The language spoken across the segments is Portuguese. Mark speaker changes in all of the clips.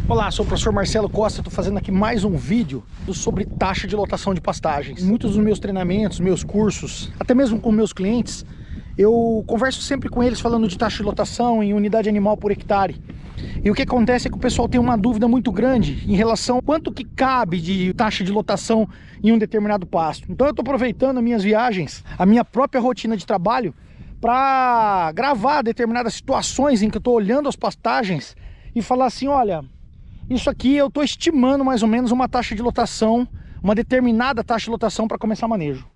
Speaker 1: Olá, sou o professor Marcelo Costa, estou fazendo aqui mais um vídeo sobre taxa de lotação de pastagens. Em muitos dos meus treinamentos, meus cursos, até mesmo com meus clientes, eu converso sempre com eles falando de taxa de lotação em unidade animal por hectare. E o que acontece é que o pessoal tem uma dúvida muito grande em relação a quanto que cabe de taxa de lotação em um determinado pasto. Então eu estou aproveitando as minhas viagens, a minha própria rotina de trabalho, para gravar determinadas situações em que eu estou olhando as pastagens e falar assim, olha, isso aqui eu estou estimando mais ou menos uma taxa de lotação, uma determinada taxa de lotação para começar manejo.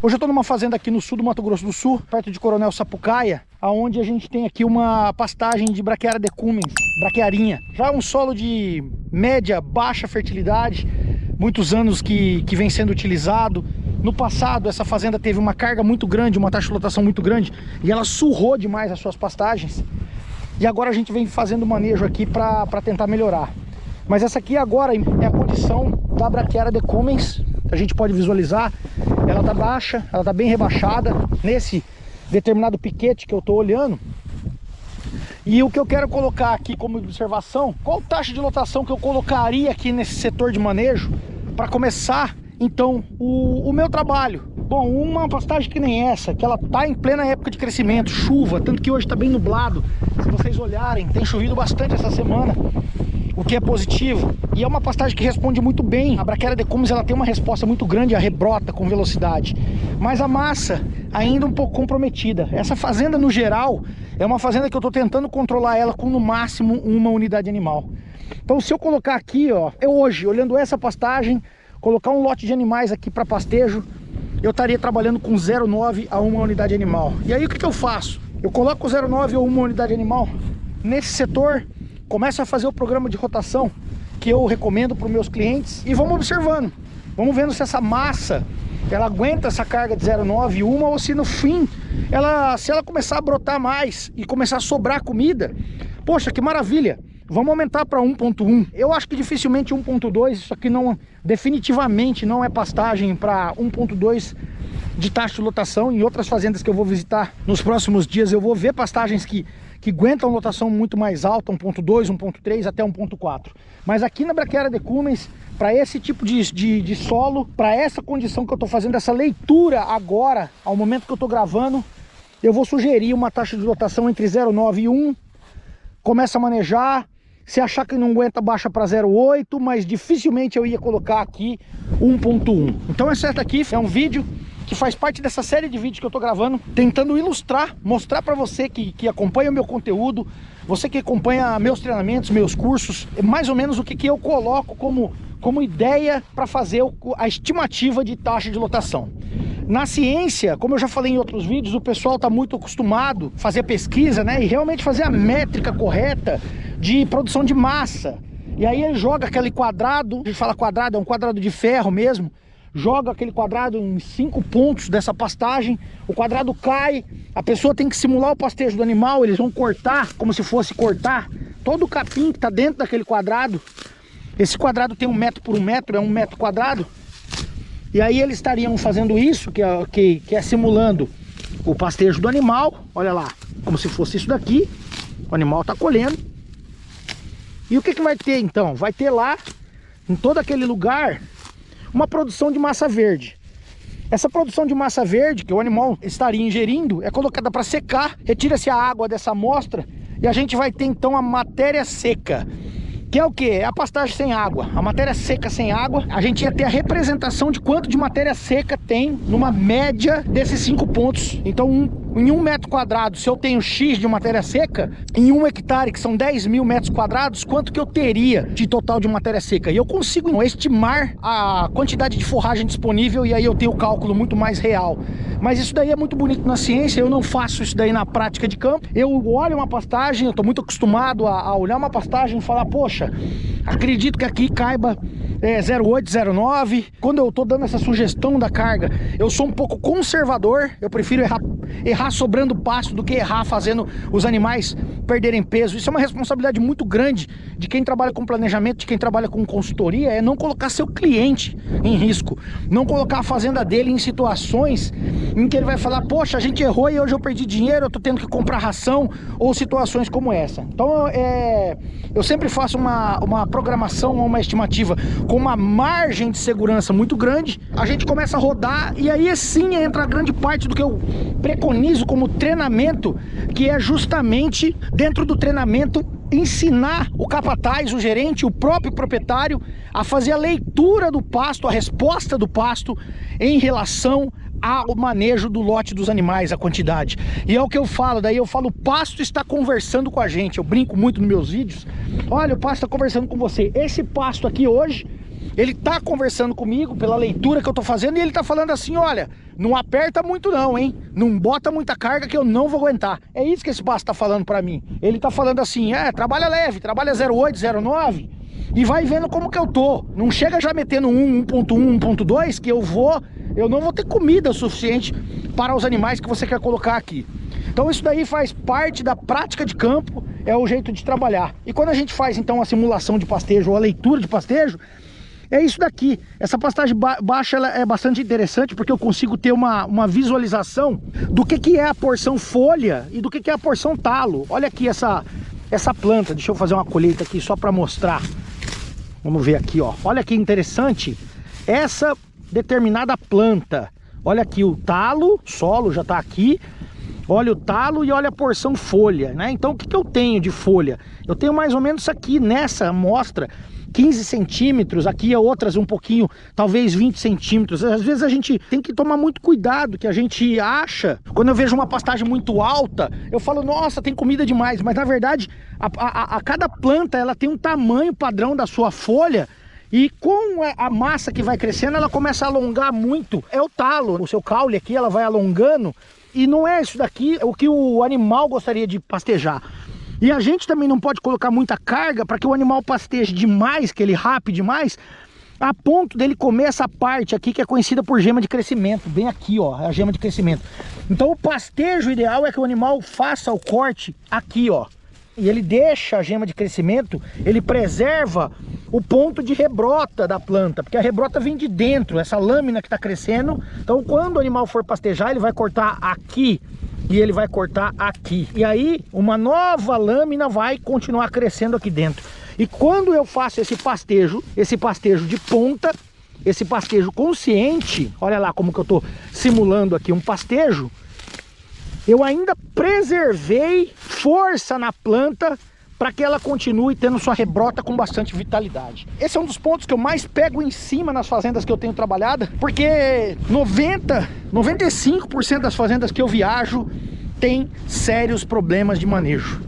Speaker 1: Hoje eu estou numa fazenda aqui no sul do Mato Grosso do Sul, perto de Coronel Sapucaia, onde a gente tem aqui uma pastagem de Braquiária decumens, braquiarinha. Já é um solo de média, baixa fertilidade, muitos anos que vem sendo utilizado. No passado essa fazenda teve uma carga muito grande, uma taxa de lotação muito grande, e ela surrou demais as suas pastagens. E agora a gente vem fazendo manejo aqui para tentar melhorar. Mas essa aqui agora é a condição da Braquiária decumens. A gente pode visualizar, ela tá baixa, ela tá bem rebaixada nesse determinado piquete que eu tô olhando. E o que eu quero colocar aqui como observação, qual taxa de lotação que eu colocaria aqui nesse setor de manejo para começar então o meu trabalho. Bom, uma pastagem que nem essa, que ela tá em plena época de crescimento, chuva, tanto que hoje tá bem nublado. Se vocês olharem, tem chovido bastante essa semana, o que é positivo, e é uma pastagem que responde muito bem. A Braquiária decumens ela tem uma resposta muito grande, a rebrota com velocidade, mas a massa ainda um pouco comprometida. Essa fazenda no geral é uma fazenda que eu estou tentando controlar ela com no máximo uma unidade animal. Então se eu colocar aqui, ó, eu hoje olhando essa pastagem, colocar um lote de animais aqui para pastejo, eu estaria trabalhando com 0,9 a uma unidade animal. E aí o que eu faço? Eu coloco 0,9 a uma unidade animal nesse setor, começo a fazer o programa de rotação que eu recomendo para os meus clientes e vamos observando, vamos vendo se essa massa ela aguenta essa carga de 0,9 uma, ou se no fim se ela começar a brotar mais e começar a sobrar comida, poxa, que maravilha, vamos aumentar para 1,1. Eu acho que dificilmente 1,2, isso aqui não, definitivamente não é pastagem para 1,2 de taxa de lotação. Em outras fazendas que eu vou visitar nos próximos dias eu vou ver pastagens que aguentam lotação muito mais alta, 1,2, 1,3 até 1,4. Mas aqui na Braquiária decumens, para esse tipo de solo, para essa condição que eu estou fazendo, essa leitura agora, ao momento que eu estou gravando, eu vou sugerir uma taxa de lotação entre 0,9 e 1. Começa a manejar, se achar que não aguenta, baixa para 0,8, mas dificilmente eu ia colocar aqui 1,1. Então esse aqui é um vídeo que faz parte dessa série de vídeos que eu tô gravando, tentando ilustrar, mostrar para você que acompanha o meu conteúdo, você que acompanha meus treinamentos, meus cursos, mais ou menos o que eu coloco como ideia para fazer a estimativa de taxa de lotação. Na ciência, como eu já falei em outros vídeos, o pessoal está muito acostumado a fazer pesquisa, né, e realmente fazer a métrica correta de produção de massa. E aí ele joga aquele quadrado, a gente fala quadrado, é um quadrado de ferro mesmo, joga aquele quadrado em 5 pontos dessa pastagem, o quadrado cai, a pessoa tem que simular o pastejo do animal, eles vão cortar, como se fosse cortar todo o capim que está dentro daquele quadrado. Esse quadrado tem 1 metro por 1 metro, é 1 metro quadrado, e aí eles estariam fazendo isso, que é simulando o pastejo do animal, olha lá, como se fosse isso daqui, o animal está colhendo. E o que vai ter então? Vai ter lá, em todo aquele lugar, uma produção de massa verde. Essa produção de massa verde que o animal estaria ingerindo é colocada para secar, retira-se a água dessa amostra e a gente vai ter então a matéria seca, que é o que? É a pastagem sem água. A matéria seca sem água, a gente ia ter a representação de quanto de matéria seca tem numa média desses 5 pontos. Então em 1 metro quadrado, se eu tenho X de matéria seca, em 1 hectare, que são 10 mil metros quadrados, quanto que eu teria de total de matéria seca? E eu consigo estimar a quantidade de forragem disponível, e aí eu tenho o cálculo muito mais real. Mas isso daí é muito bonito na ciência, eu não faço isso daí na prática de campo. Eu olho uma pastagem, eu estou muito acostumado a olhar uma pastagem e falar, poxa, acredito que aqui caiba 08, 09. Quando eu tô dando essa sugestão da carga, eu sou um pouco conservador. Eu prefiro errar sobrando pasto do que errar fazendo os animais perderem peso. Isso é uma responsabilidade muito grande de quem trabalha com planejamento, de quem trabalha com consultoria, é não colocar seu cliente em risco, não colocar a fazenda dele em situações em que ele vai falar, poxa, a gente errou e hoje eu perdi dinheiro, eu tô tendo que comprar ração, ou situações como essa. Então eu sempre faço uma programação, uma estimativa com uma margem de segurança muito grande. A gente começa a rodar e aí sim entra a grande parte do que eu preconizo como treinamento, que é justamente dentro do treinamento ensinar o capataz, o gerente, o próprio proprietário a fazer a leitura do pasto, a resposta do pasto em relação ao manejo do lote dos animais, a quantidade. E é o que eu falo, daí eu falo, o pasto está conversando com a gente. Eu brinco muito nos meus vídeos, olha, o pasto está conversando com você. Esse pasto aqui hoje, ele está conversando comigo pela leitura que eu estou fazendo, e ele está falando assim, olha, não aperta muito não, hein? Não bota muita carga que eu não vou aguentar. É isso que esse pasto está falando para mim. Ele está falando assim, trabalha leve, trabalha 08, 09 e vai vendo como que eu tô. Não chega já metendo 1.1, 1.2 que eu não vou ter comida suficiente para os animais que você quer colocar aqui. Então isso daí faz parte da prática de campo, é o jeito de trabalhar. E quando a gente faz então a simulação de pastejo ou a leitura de pastejo, é isso daqui. Essa pastagem baixa ela é bastante interessante porque eu consigo ter uma visualização do que é a porção folha e do que é a porção talo. Olha aqui essa planta, deixa eu fazer uma colheita aqui só para mostrar. Vamos ver aqui, ó. Olha que interessante essa determinada planta. Olha aqui o talo, solo já tá aqui. Olha o talo e olha a porção folha, né? Então o que eu tenho de folha? Eu tenho mais ou menos aqui nessa amostra 15 centímetros, aqui outras um pouquinho, talvez 20 centímetros. Às vezes a gente tem que tomar muito cuidado, que a gente acha, quando eu vejo uma pastagem muito alta, eu falo, nossa, tem comida demais, mas na verdade, a cada planta, ela tem um tamanho padrão da sua folha, e com a massa que vai crescendo, ela começa a alongar muito. É o talo, o seu caule aqui, ela vai alongando, e não é isso daqui o que o animal gostaria de pastejar. E a gente também não pode colocar muita carga para que o animal pasteje demais, que ele rape demais, a ponto dele comer essa parte aqui que é conhecida por gema de crescimento. Bem aqui, ó, a gema de crescimento. Então o pastejo ideal é que o animal faça o corte aqui, ó. E ele deixa a gema de crescimento, ele preserva o ponto de rebrota da planta, porque a rebrota vem de dentro, essa lâmina que está crescendo. Então quando o animal for pastejar, ele vai cortar aqui e ele vai cortar aqui. E aí uma nova lâmina vai continuar crescendo aqui dentro. E quando eu faço esse pastejo de ponta, esse pastejo consciente, olha lá como que eu estou simulando aqui um pastejo, eu ainda preservei força na planta para que ela continue tendo sua rebrota com bastante vitalidade. Esse é um dos pontos que eu mais pego em cima nas fazendas que eu tenho trabalhado, porque 95% das fazendas que eu viajo tem sérios problemas de manejo.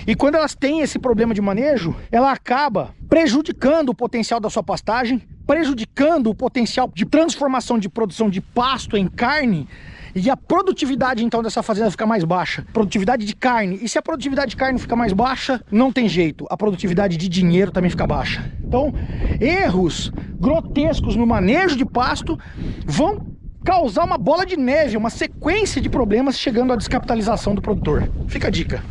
Speaker 1: E quando elas têm esse problema de manejo, ela acaba prejudicando o potencial da sua pastagem, prejudicando o potencial de transformação de produção de pasto em carne, e a produtividade então dessa fazenda fica mais baixa. Produtividade de carne. E se a produtividade de carne fica mais baixa, não tem jeito. A produtividade de dinheiro também fica baixa. Então, erros grotescos no manejo de pasto vão causar uma bola de neve, uma sequência de problemas chegando à descapitalização do produtor. Fica a dica.